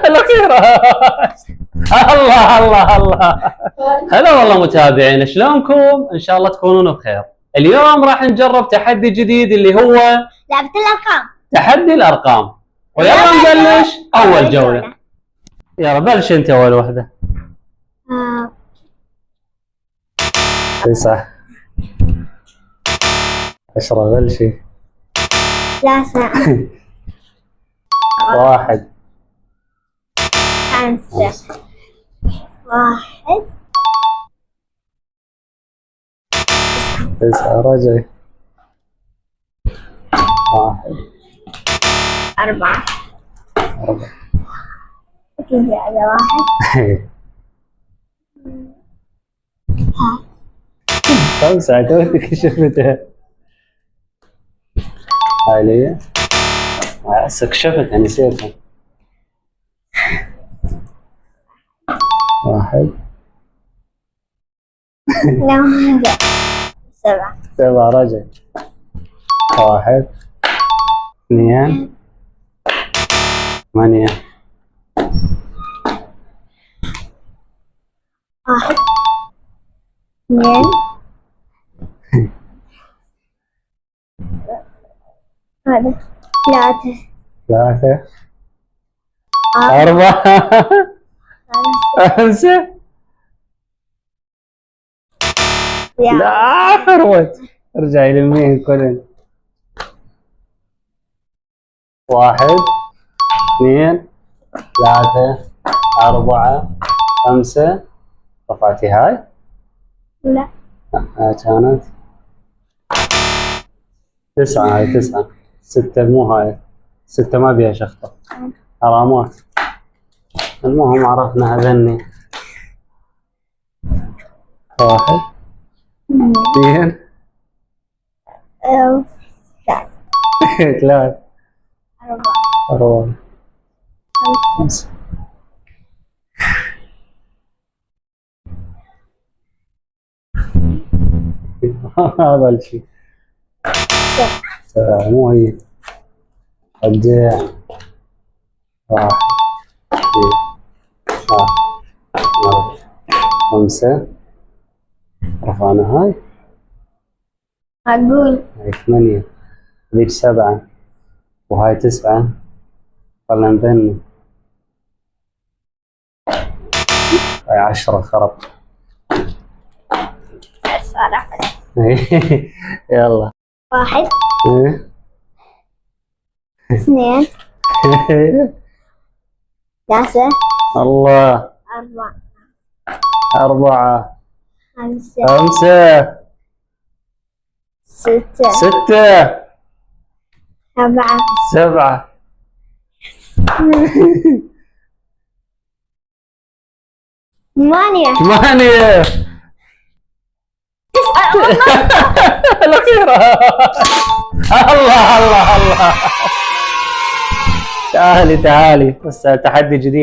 الأخيرة. الله الله الله. هلا والله متابعينا، شلونكم؟ إن شاء الله تكونون بخير. اليوم راح نجرب تحدي جديد اللي هو لعبة الأرقام. تحدي الأرقام. ويلا نبلش أول جولة. يلا بلش أنت أول وحدة. 9 10 بلشي. 3 1 5 1 9 رجعي. 1 4 4 أكيد على 1 5 توك شفتها. هاي لي هسه شفتها نسيتها. 1 لا 7 7 رجع. 1 2 8 1 2 هذا 3 3 4 5 لا فروت. ارجعي للمين كلن. 1 2 3 4 5 رفعتي هاي؟ لا هاي كانت 9. هاي 9 6 مو هاي 6 ما بيها شخطة حرامات. المهم عرفنا هذني. 1 2 3 4 5 هذا الشيء 7 مو هي. رجع 1 2 5 رفعنا هاي. أقول هاي 8 ذيك 7 وهاي 9 خلنا نبني. هاي 10 خرب. يلا 1 2 3 الله 4 5 5 6 6 7 7 8 8 الأخيرة. الله الله الله. تعالي تعالي بس تحدي جديد.